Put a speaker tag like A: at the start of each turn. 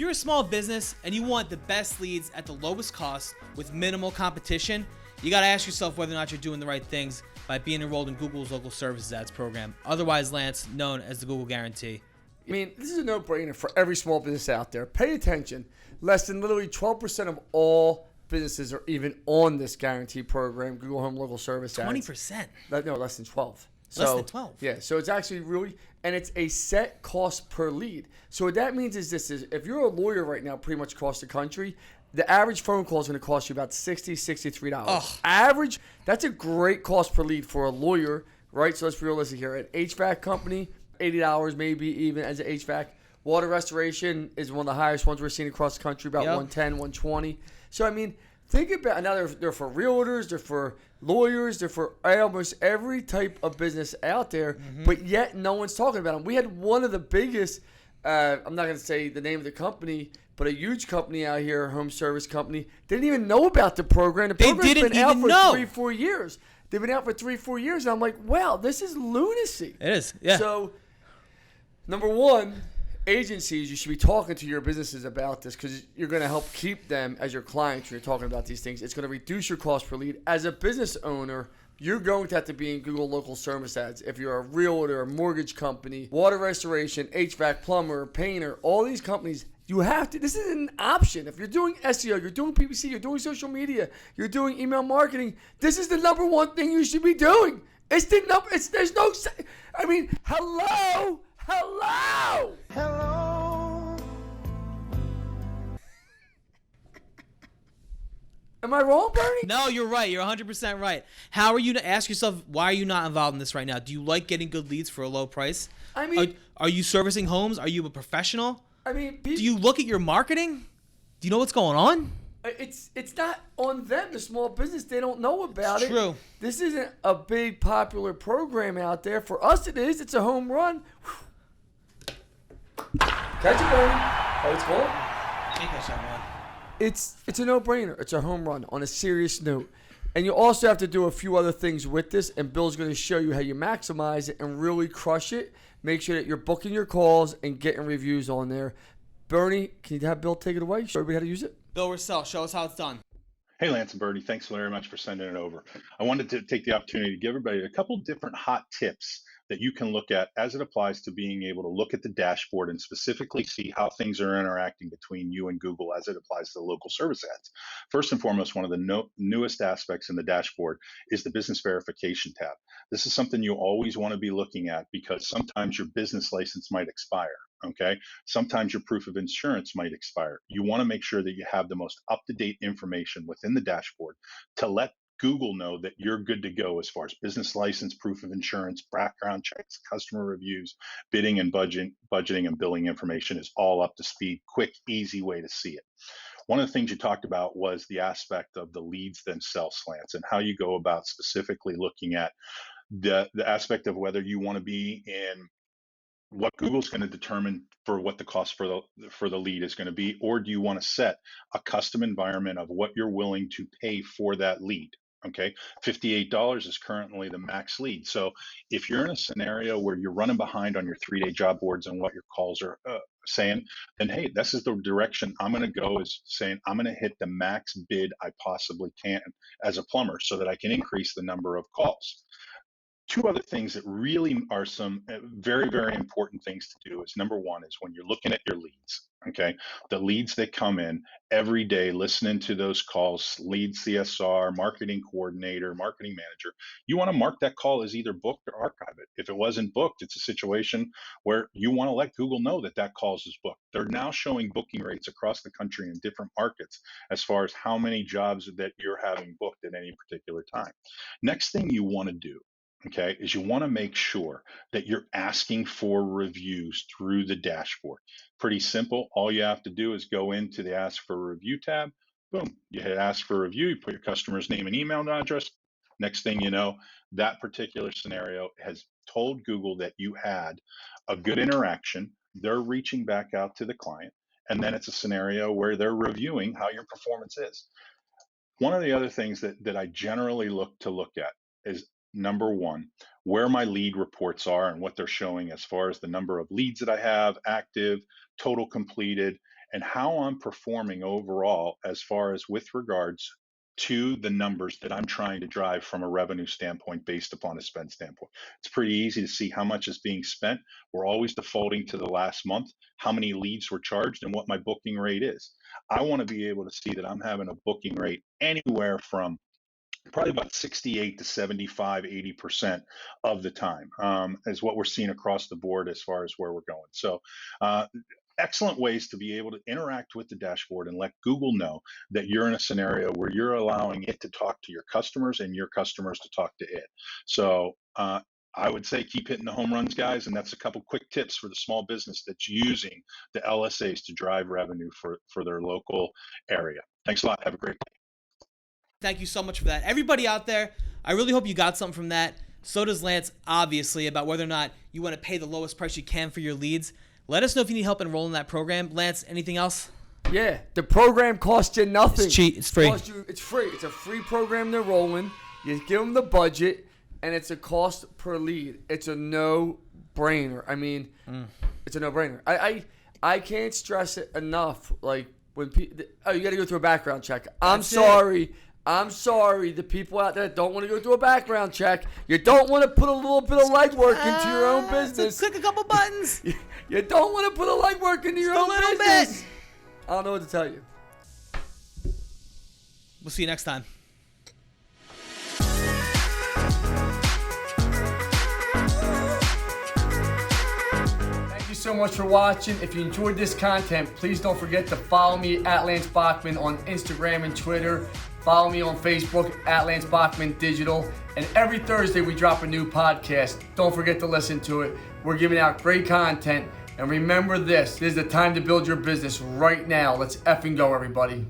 A: you're a small business and you want the best leads at the lowest cost with minimal competition, you got to ask yourself whether or not you're doing the right things by being enrolled in Google's local services ads program, otherwise, Lance, known as the Google Guarantee.
B: I mean, this is a no-brainer for every small business out there. Pay attention. Less than literally 12% of all businesses are even on this guarantee program, Google Home Local Service ads.
A: 20%?
B: No, less than 12.
A: Less than 12?
B: Yeah, so it's actually really, and it's a set cost per lead. So what that means is this, is if you're a lawyer right now pretty much across the country, the average phone call is going to cost you about $60, $63.
A: Oh.
B: Average, that's a great cost per lead for a lawyer, right? So let's be realistic here. An HVAC company, $80 maybe even as an HVAC. Water restoration is one of the highest ones we're seeing across the country, about 110, 120. So, I mean, think about, now they're for realtors, they're for lawyers, they're for almost every type of business out there, but yet no one's talking about them. We had one of the biggest, I'm not going to say the name of the company, but a huge company out here, a home service company, didn't even know about the program. The program's been out for 3-4 years. They've been out for 3-4 years, and I'm like, wow, this is lunacy.
A: It is, yeah.
B: So, number one, agencies, you should be talking to your businesses about this because you're going to help keep them as your clients when you're talking about these things. It's going to reduce your cost per lead. As a business owner, you're going to have to be in Google local service ads. If you're a realtor, a mortgage company, water restoration, HVAC, plumber, painter, all these companies, you have to. This is an option. If you're doing SEO, you're doing PPC, you're doing social media, you're doing email marketing, this is the number one thing you should be doing. It's the number. There's no. I mean, hello. Am I wrong, Bernie?
A: No, you're right. You're 100% right. How are you to ask yourself, why are you not involved in this right now? Do you like getting good leads for a low price?
B: I mean,
A: are you servicing homes? Are you a professional?
B: I mean,
A: do you look at your marketing? Do you know what's going on?
B: It's not on them, the small business. They don't know about it.
A: True.
B: This isn't a big popular program out there. For us, it is. It's a home run. Catch it, Bernie. Oh, it's going?
A: Can't catch that one.
B: It's a no-brainer. It's a home run on a serious note. And you also have to do a few other things with this, and Bill's going to show you how you maximize it and really crush it. Make sure that you're booking your calls and getting reviews on there. Bernie, can you have Bill take it away? Show everybody how to use it.
A: Bill Russell, show us how it's done.
C: Hey, Lance and Bernie, thanks very much for sending it over. I wanted to take the opportunity to give everybody a couple different hot tips that you can look at as it applies to being able to look at the dashboard and specifically see how things are interacting between you and Google as it applies to the local service ads. First and foremost, one of the newest aspects in the dashboard is the business verification tab. This is something you always want to be looking at because sometimes your business license might expire. Okay. Sometimes your proof of insurance might expire. You want to make sure that you have the most up-to-date information within the dashboard to let Google know that you're good to go as far as business license, proof of insurance, background checks, customer reviews, bidding and budgeting and billing information is all up to speed. Quick, easy way to see it. One of the things you talked about was the aspect of the leads themselves, Lance, and how you go about specifically looking at the aspect of whether you want to be in what Google's going to determine for what the cost for the lead is going to be, or do you want to set a custom environment of what you're willing to pay for that lead? Okay, $58 is currently the max lead. So if you're in a scenario where you're running behind on your 3-day job boards and what your calls are saying, then hey, this is the direction I'm going to go, is saying I'm going to hit the max bid I possibly can as a plumber so that I can increase the number of calls. Two other things that really are some very, very important things to do is, number one is when you're looking at your leads, okay, the leads that come in every day, listening to those calls, lead CSR, marketing coordinator, marketing manager, you want to mark that call as either booked or archive it. If it wasn't booked, it's a situation where you want to let Google know that that call is booked. They're now showing booking rates across the country in different markets as far as how many jobs that you're having booked at any particular time. Next thing you want to do, okay, is you want to make sure that you're asking for reviews through the dashboard. Pretty simple. All you have to do is go into the Ask for Review tab. Boom, you hit Ask for Review, you put your customer's name and email address. Next thing you know, that particular scenario has told Google that you had a good interaction. They're reaching back out to the client, and then it's a scenario where they're reviewing how your performance is. One of the other things that I generally look at is, number one, where my lead reports are and what they're showing as far as the number of leads that I have active, total completed, and how I'm performing overall as far as with regards to the numbers that I'm trying to drive from a revenue standpoint based upon a spend standpoint. It's pretty easy to see how much is being spent. We're always defaulting to the last month, how many leads were charged, and what my booking rate is. I want to be able to see that I'm having a booking rate anywhere from probably about 68 to 75, 80% of the time, is what we're seeing across the board as far as where we're going. So, excellent ways to be able to interact with the dashboard and let Google know that you're in a scenario where you're allowing it to talk to your customers and your customers to talk to it. So, I would say keep hitting the home runs, guys. And that's a couple quick tips for the small business that's using the LSAs to drive revenue for their local area. Thanks a lot. Have a great day.
A: Thank you so much for that. Everybody out there, I really hope you got something from that. So does Lance, obviously, about whether or not you want to pay the lowest price you can for your leads. Let us know if you need help enrolling in that program. Lance, anything else?
B: Yeah, the program costs you nothing.
A: It's cheap. It's free.
B: It's free. It's a free program to enroll in. You give them the budget, and it's a cost per lead. It's a no-brainer. I mean, it's a no-brainer. I can't stress it enough. Like, when people, oh, you got to go through a background check. I'm sorry, the people out there that don't want to go through a background check. You don't want to put a little bit of legwork into your own business.
A: Click a couple buttons.
B: You don't want to put a legwork into your own business. I don't know what to tell you.
A: We'll see you next time.
B: Thank you so much for watching. If you enjoyed this content, please don't forget to follow me at Lance Bachman on Instagram and Twitter. Follow me on Facebook at Lance Bachman Digital. And every Thursday we drop a new podcast. Don't forget to listen to it. We're giving out great content. And remember this is the time to build your business right now. Let's effing go, everybody.